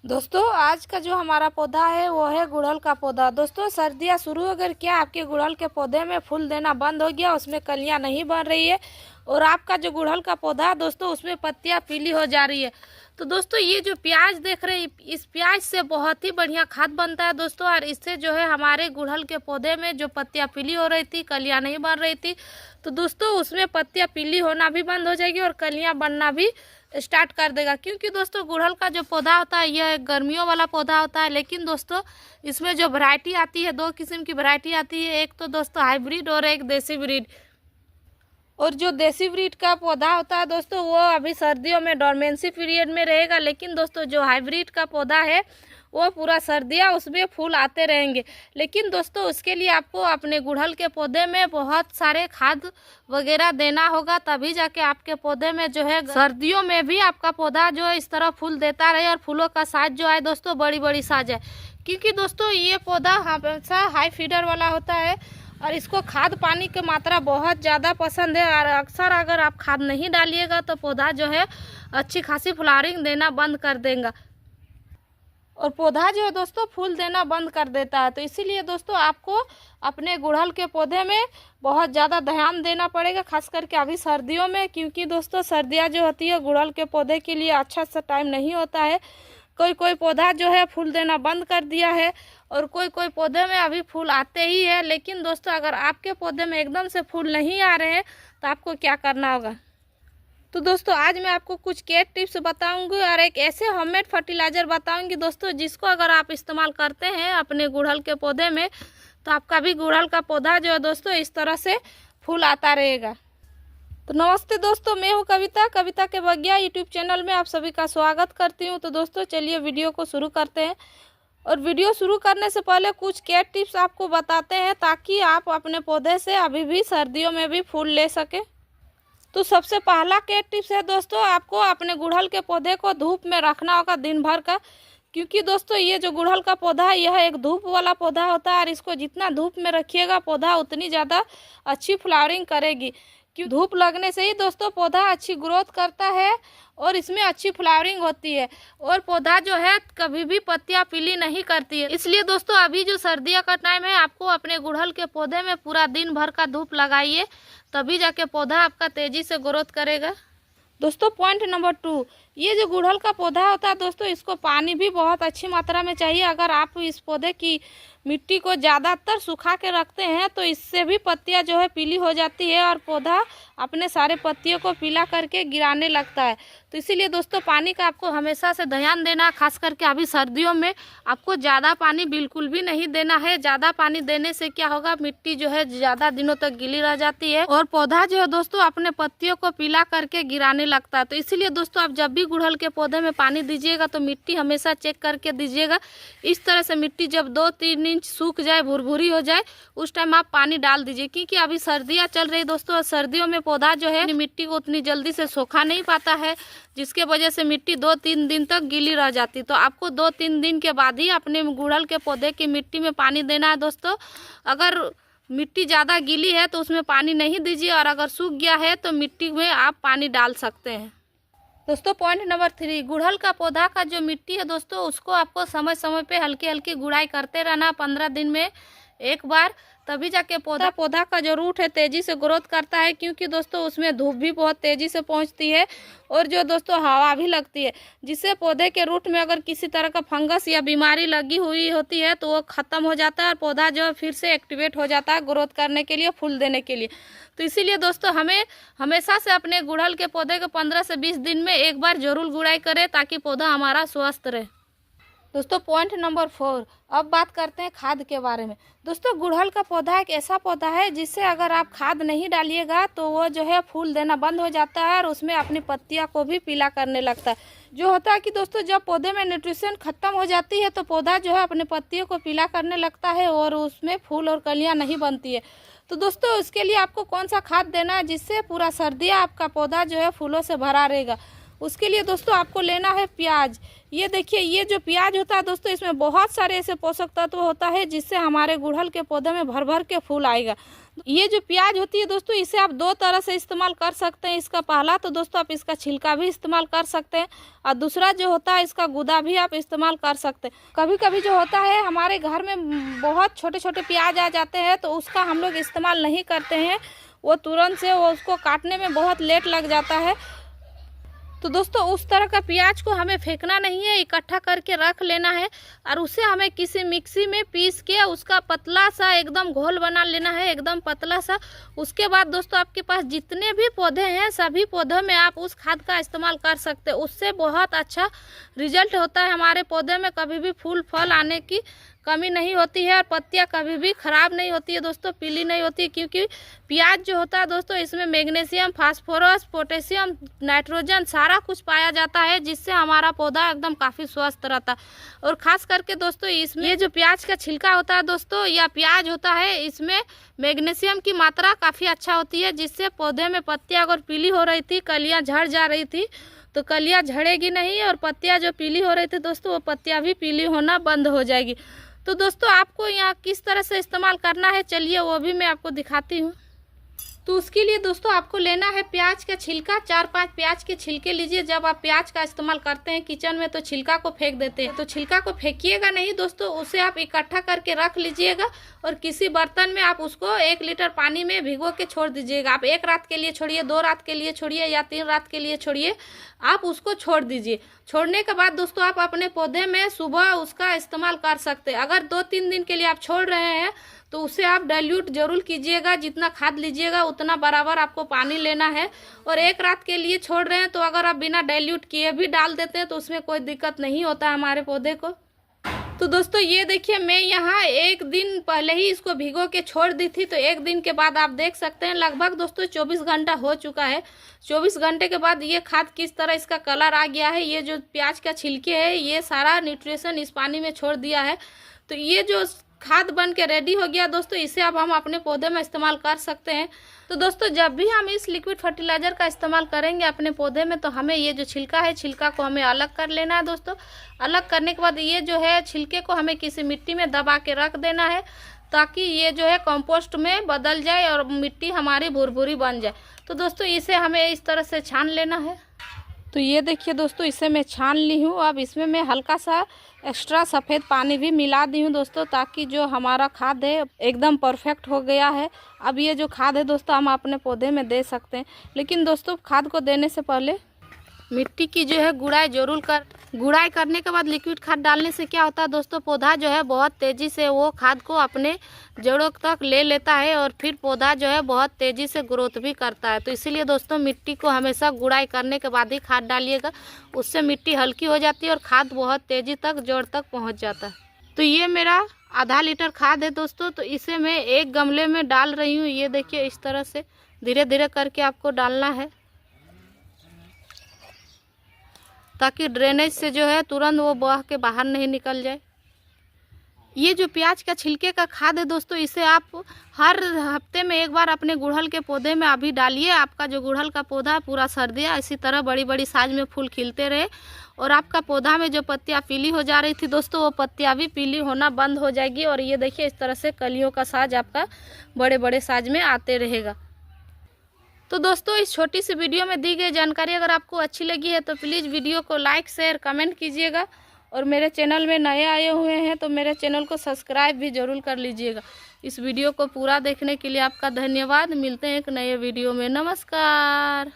दोस्तों आज का जो हमारा पौधा है वो है गुड़हल का पौधा। दोस्तों सर्दियाँ शुरू हो गई, क्या आपके गुड़हल के पौधे में फूल देना बंद हो गया, उसमें कलियाँ नहीं बन रही है और आपका जो गुड़हल का पौधा है दोस्तों उसमें पत्तियाँ पीली हो जा रही है। तो दोस्तों ये जो प्याज देख रहे हैं, इस प्याज से बहुत ही बढ़िया खाद बनता है दोस्तों। और इससे जो है हमारे गुड़हल के पौधे में जो पत्तियाँ पीली हो रही थी, कलियाँ नहीं बन रही थी, तो दोस्तों उसमें पत्तियाँ पीली होना भी बंद हो जाएगी और कलियाँ बनना भी स्टार्ट कर देगा। क्योंकि दोस्तों गुड़हल का जो पौधा होता है यह गर्मियों वाला पौधा होता है, लेकिन दोस्तों इसमें जो वैरायटी आती है, दो किस्म की वैरायटी आती है, एक तो दोस्तों हाइब्रिड और एक देसी ब्रीड। और जो देसी ब्रीड का पौधा होता है दोस्तों वो अभी सर्दियों में डोरमेंसी पीरियड में रहेगा, लेकिन दोस्तों जो हाइब्रिड का पौधा है वो पूरा सर्दियाँ उसमें फूल आते रहेंगे। लेकिन दोस्तों उसके लिए आपको अपने गुड़हल के पौधे में बहुत सारे खाद वगैरह देना होगा, तभी जाके आपके पौधे में जो है सर्दियों में भी आपका पौधा जो है इस तरह फूल देता रहे और फूलों का साइज जो है दोस्तों बड़ी बड़ी साइज है। क्योंकि दोस्तों ये पौधा हमेशा हाई फीडर वाला होता है और इसको खाद पानी की मात्रा बहुत ज़्यादा पसंद है। और अक्सर अगर आप खाद नहीं डालिएगा तो पौधा जो है अच्छी खासी फ्लावरिंग देना बंद कर देगा और पौधा जो है दोस्तों फूल देना बंद कर देता है। तो इसीलिए दोस्तों आपको अपने गुड़हल के पौधे में बहुत ज़्यादा ध्यान देना पड़ेगा, खास करके अभी सर्दियों में। क्योंकि दोस्तों सर्दियाँ जो होती है गुड़हल के पौधे के लिए अच्छा सा टाइम नहीं होता है। कोई कोई पौधा जो है फूल देना बंद कर दिया है और कोई कोई पौधे में अभी फूल आते ही है। लेकिन दोस्तों अगर आपके पौधे में एकदम से फूल नहीं आ रहे हैं तो आपको क्या करना होगा। तो दोस्तों आज मैं आपको कुछ केयर टिप्स बताऊंगी और एक ऐसे होममेड फर्टिलाइज़र बताऊंगी दोस्तों, जिसको अगर आप इस्तेमाल करते हैं अपने गुड़हल के पौधे में तो आपका भी गुड़हल का पौधा जो है दोस्तों इस तरह से फूल आता रहेगा। तो नमस्ते दोस्तों, मैं हूँ कविता के बगिया यूट्यूब चैनल में आप सभी का स्वागत करती हूँ। तो दोस्तों चलिए वीडियो को शुरू करते हैं। और वीडियो शुरू करने से पहले कुछ केयर टिप्स आपको बताते हैं ताकि आप अपने पौधे से अभी भी सर्दियों में भी फूल ले सकें। तो सबसे पहला केयर टिप्स है दोस्तों, आपको अपने गुड़हल के पौधे को धूप में रखना होगा दिन भर का। क्योंकि दोस्तों ये जो गुड़हल का पौधा है यह एक धूप वाला पौधा होता है और इसको जितना धूप में रखिएगा पौधा उतनी ज़्यादा अच्छी फ्लावरिंग करेगी। क्यों धूप लगने से ही दोस्तों पौधा अच्छी ग्रोथ करता है और इसमें अच्छी फ्लावरिंग होती है और पौधा जो है कभी भी पत्तियां पीली नहीं करती है। इसलिए दोस्तों अभी जो सर्दियों का टाइम है आपको अपने गुड़हल के पौधे में पूरा दिन भर का धूप लगाइए, तभी जाके पौधा आपका तेजी से ग्रोथ करेगा। दोस्तों पॉइंट नंबर 2, ये जो गुड़हल का पौधा होता है दोस्तों इसको पानी भी बहुत अच्छी मात्रा में चाहिए। अगर आप इस पौधे की मिट्टी को ज़्यादातर सुखा के रखते हैं तो इससे भी पत्तियां जो है पीली हो जाती है और पौधा अपने सारे पत्तियों को पीला करके गिराने लगता है। तो इसीलिए दोस्तों पानी का आपको हमेशा से ध्यान देना, खास करके अभी सर्दियों में आपको ज़्यादा पानी बिल्कुल भी नहीं देना है। ज़्यादा पानी देने से क्या होगा, मिट्टी जो है ज़्यादा दिनों तक गीली रह जाती है और पौधा जो है दोस्तों अपने पत्तियों को पीला करके गिराने लगता है। तो इसीलिए दोस्तों आप जब भी गुड़हल के पौधे में पानी दीजिएगा तो मिट्टी हमेशा चेक करके दीजिएगा। इस तरह से मिट्टी जब 2-3 इंच सूख जाए, भुरभुरी हो जाए, उस टाइम आप पानी डाल दीजिए। क्योंकि अभी सर्दियाँ चल रही दोस्तों, सर्दियों में पौधा जो है मिट्टी को उतनी जल्दी से सूखा नहीं पाता है, जिसके वजह से मिट्टी 2-3 दिन तक गीली रह जाती। तो आपको 2-3 दिन के बाद ही अपने गुड़हल के पौधे की मिट्टी में पानी देना है दोस्तों। अगर मिट्टी ज़्यादा गीली है तो उसमें पानी नहीं दीजिए और अगर सूख गया है तो मिट्टी में आप पानी डाल सकते हैं। दोस्तों पॉइंट नंबर 3, गुड़हल का पौधा का जो मिट्टी है दोस्तों उसको आपको समय समय पे हल्की हल्की गुड़ाई करते रहना, 15 दिन में एक बार, तभी जाके पौधा का जो रूट है तेज़ी से ग्रोथ करता है। क्योंकि दोस्तों उसमें धूप भी बहुत तेज़ी से पहुंचती है और जो दोस्तों हवा भी लगती है, जिससे पौधे के रूट में अगर किसी तरह का फंगस या बीमारी लगी हुई होती है तो वो ख़त्म हो जाता है और पौधा जो है फिर से एक्टिवेट हो जाता है ग्रोथ करने के लिए, फूल देने के लिए। तो इसीलिए दोस्तों हमें हमेशा से अपने गुड़हल के पौधे को 15 से 20 दिन में एक बार जरूर गुड़ाई करें ताकि पौधा हमारा स्वस्थ रहे। दोस्तों पॉइंट नंबर 4, अब बात करते हैं खाद के बारे में। दोस्तों गुड़हल का पौधा एक ऐसा पौधा है जिससे अगर आप खाद नहीं डालिएगा तो वो जो है फूल देना बंद हो जाता है और उसमें अपनी पत्तियां को भी पीला करने लगता है। जो होता है कि दोस्तों जब पौधे में न्यूट्रिशन खत्म हो जाती है तो पौधा जो है अपने पत्तियों को पीला करने लगता है और उसमें फूल और कलियाँ नहीं बनती है। तो दोस्तों उसके लिए आपको कौन सा खाद देना है जिससे पूरा सर्दियाँ आपका पौधा जो है फूलों से भरा रहेगा। उसके लिए दोस्तों आपको लेना है प्याज। ये देखिए, ये जो प्याज होता है दोस्तों इसमें बहुत सारे ऐसे पोषक तत्व होता है जिससे हमारे गुड़हल के पौधे में भर भर के फूल आएगा। ये जो प्याज होती है दोस्तों, इसे आप दो तरह से इस्तेमाल कर सकते हैं। इसका पहला तो दोस्तों आप इसका छिलका भी इस्तेमाल कर सकते हैं, और दूसरा जो होता है इसका गुदा भी आप इस्तेमाल कर सकते हैं। कभी कभी जो होता है हमारे घर में बहुत छोटे छोटे प्याज आ जाते हैं, तो उसका हम लोग इस्तेमाल नहीं करते हैं, वो तुरंत से वो उसको काटने में बहुत लेट लग जाता है। तो दोस्तों उस तरह का प्याज को हमें फेंकना नहीं है, इकट्ठा करके रख लेना है और उसे हमें किसी मिक्सी में पीस के उसका पतला सा एकदम घोल बना लेना है, एकदम पतला सा। उसके बाद दोस्तों आपके पास जितने भी पौधे हैं सभी पौधों में आप उस खाद का इस्तेमाल कर सकते हैं। उससे बहुत अच्छा रिजल्ट होता है, हमारे पौधे में कभी भी फूल फल आने की कमी नहीं होती है और पत्तियां कभी भी ख़राब नहीं होती है दोस्तों, पीली नहीं होती है। क्योंकि प्याज जो होता है दोस्तों इसमें मैग्नीशियम, फास्फोरस, पोटेशियम, नाइट्रोजन सारा कुछ पाया जाता है, जिससे हमारा पौधा एकदम काफ़ी स्वस्थ रहता है। और ख़ास करके दोस्तों इसमें ये जो प्याज का छिलका होता है दोस्तों या प्याज होता है, इसमें मैग्नीशियम की मात्रा काफ़ी अच्छा होती है, जिससे पौधे में पत्तियाँ अगर पीली हो रही थी, कलियाँ झड़ जा रही थी, तो कलियाँ झड़ेगी नहीं और पत्तियाँ जो पीली हो रही थी दोस्तों वो पत्तियाँ भी पीली होना बंद हो जाएगी। तो दोस्तों आपको यहाँ किस तरह से इस्तेमाल करना है चलिए वो भी मैं आपको दिखाती हूँ। तो उसके लिए दोस्तों आपको लेना है प्याज का छिलका, 4-5 प्याज के छिलके लीजिए। जब आप प्याज का इस्तेमाल करते हैं किचन में तो छिलका को फेंक देते हैं, तो छिलका को फेंकिएगा नहीं दोस्तों, उसे आप इकट्ठा करके रख लीजिएगा और किसी बर्तन में आप उसको 1 लीटर पानी में भिगो के छोड़ दीजिएगा। आप 1 रात के लिए छोड़िए, 2 रात के लिए छोड़िए या 3 रात के लिए छोड़िए, आप उसको छोड़ दीजिए। छोड़ने के बाद दोस्तों आप अपने पौधे में सुबह उसका इस्तेमाल कर सकते हैं। अगर 2-3 दिन के लिए आप छोड़ रहे हैं तो उसे आप डाइल्यूट जरूर कीजिएगा, जितना खाद लीजिएगा उतना बराबर आपको पानी लेना है। और 1 रात के लिए छोड़ रहे हैं तो अगर आप बिना डाइल्यूट किए भी डाल देते हैं तो उसमें कोई दिक्कत नहीं होता है हमारे पौधे को। तो दोस्तों ये देखिए मैं यहाँ 1 दिन पहले ही इसको भिगो के छोड़ दी थी, तो 1 दिन के बाद आप देख सकते हैं लगभग दोस्तों 24 घंटा हो चुका है। 24 घंटे के बाद ये खाद किस तरह इसका कलर आ गया है। ये जो प्याज का छिलके है ये सारा न्यूट्रिशन इस पानी में छोड़ दिया है, तो ये जो खाद बन के रेडी हो गया दोस्तों, इसे अब हम अपने पौधे में इस्तेमाल कर सकते हैं। तो दोस्तों जब भी हम इस लिक्विड फर्टिलाइजर का इस्तेमाल करेंगे अपने पौधे में, तो हमें ये जो छिलका है छिलका को हमें अलग कर लेना है दोस्तों। अलग करने के बाद ये जो है छिलके को हमें किसी मिट्टी में दबा के रख देना है, ताकि ये जो है कंपोस्ट में बदल जाए और मिट्टी हमारी भुरभुरी बन जाए। तो दोस्तों इसे हमें इस तरह से छान लेना है। तो ये देखिए दोस्तों इसे मैं छान ली हूँ। अब इसमें मैं हल्का सा एक्स्ट्रा सफ़ेद पानी भी मिला दी हूँ दोस्तों, ताकि जो हमारा खाद है एकदम परफेक्ट हो गया है। अब ये जो खाद है दोस्तों हम अपने पौधे में दे सकते हैं, लेकिन दोस्तों खाद को देने से पहले मिट्टी की जो है गुड़ाई करने के बाद लिक्विड खाद डालने से क्या होता है दोस्तों, पौधा जो है बहुत तेज़ी से वो खाद को अपने जड़ों तक ले लेता है और फिर पौधा जो है बहुत तेज़ी से ग्रोथ भी करता है। तो इसीलिए दोस्तों मिट्टी को हमेशा गुड़ाई करने के बाद ही खाद डालिएगा, उससे मिट्टी हल्की हो जाती है और खाद बहुत तेज़ी तक जड़ तक पहुँच जाता है। तो ये मेरा आधा लीटर खाद है दोस्तों, तो इसे मैं एक गमले में डाल रही हूँ। ये देखिए इस तरह से धीरे धीरे करके आपको डालना है, ताकि ड्रेनेज से जो है तुरंत वो बह के बाहर नहीं निकल जाए। ये जो प्याज का छिलके का खाद है दोस्तों, इसे आप हर हफ्ते में एक बार अपने गुड़हल के पौधे में अभी डालिए। आपका जो गुड़हल का पौधा है पूरा सर्दियाँ इसी तरह बड़ी बड़ी साइज में फूल खिलते रहे और आपका पौधा में जो पत्तियाँ पीली हो जा रही थी दोस्तों, वो पत्तियाँ भी पीली होना बंद हो जाएगी। और ये देखिए इस तरह से कलियों का साइज आपका बड़े बड़े साइज में आते रहेगा। तो दोस्तों इस छोटी सी वीडियो में दी गई जानकारी अगर आपको अच्छी लगी है तो प्लीज़ वीडियो को लाइक शेयर कमेंट कीजिएगा, और मेरे चैनल में नए आए हुए हैं तो मेरे चैनल को सब्सक्राइब भी ज़रूर कर लीजिएगा। इस वीडियो को पूरा देखने के लिए आपका धन्यवाद। मिलते हैं एक नए वीडियो में। नमस्कार।